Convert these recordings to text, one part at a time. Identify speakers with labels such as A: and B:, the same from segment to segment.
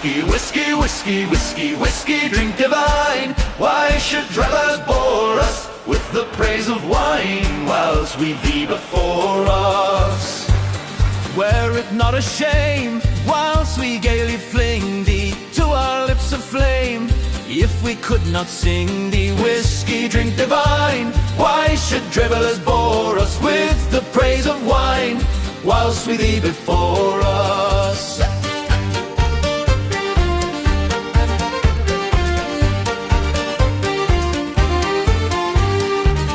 A: Whisky, whisky, whisky, whisky, whisky, drink divine. Why should drivellers bore us with the praise of wine, whilst we thee before us?
B: Were it not a shame, whilst we gaily fling thee to our lips of flame, if we could not sing thee whisky, drink divine? Why should drivellers bore us with the praise of wine, whilst we thee before us?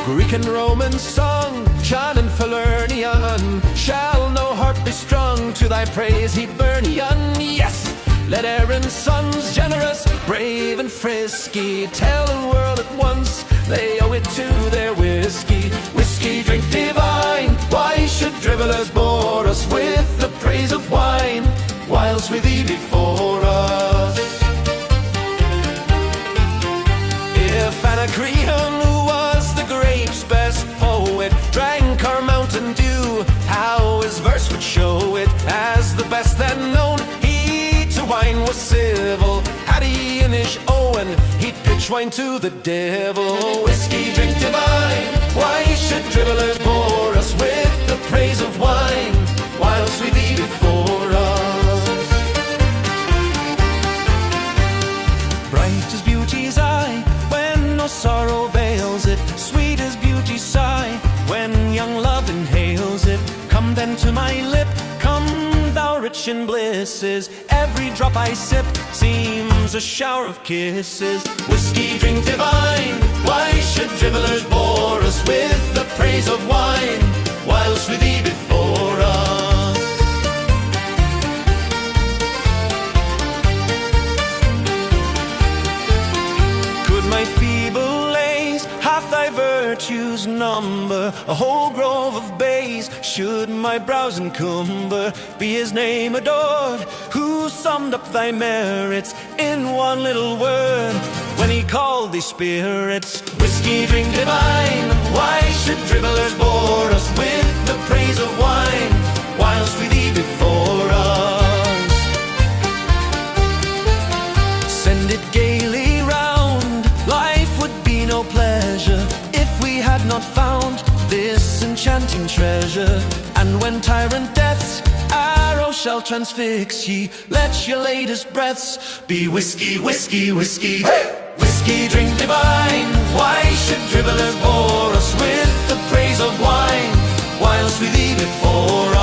B: Greek and Roman song, Chan and Falernian, shall no heart be strung to thy praise, Hibernian. Yes, let Aaron's sons, generous, brave and frisky, tell the world at once they owe it to their whiskey. Whiskey, drink divine. Why should drivellers bore us with the praise of wine, whilst we thee before us? If Anacreon, who was the grape's best poet, drank our Mountain Dew, how his verse would show it as the best then known. He to wine was civil, had he an ish Owen, he'd pitch wine to the devil. Whiskey, drink divine. Why should drivellers bore us with the praise of wine, whilst we thee before us? Bright as beauty's eye, when no sorrow veils it, sweet as beauty's sigh, when young love inhales it. Come then to my lip, come thou rich in blisses, every drop I sip seems a shower of kisses. Whiskey, drink divine. Why should drivellers bore us with the praise of wine, whilst we thee before us? Could my feeble lays half thy virtues number, a whole grove of bays should my brows encumber, be his name adored, who summed up thy merits in one little word, when he called thee spirits. Whiskey, drink divine. Why should drivellers bore us with the praise of wine, whilst we thee before us? Send it gaily round, life would be no pleasure if we had not found this enchanting treasure. And when tyrant death's arrow shall transfix ye, let your latest breaths be whiskey, whiskey, whiskey. Hey! Whiskey, drink divine. Why should drivellers bore us with the praise of wine, whilst we thee before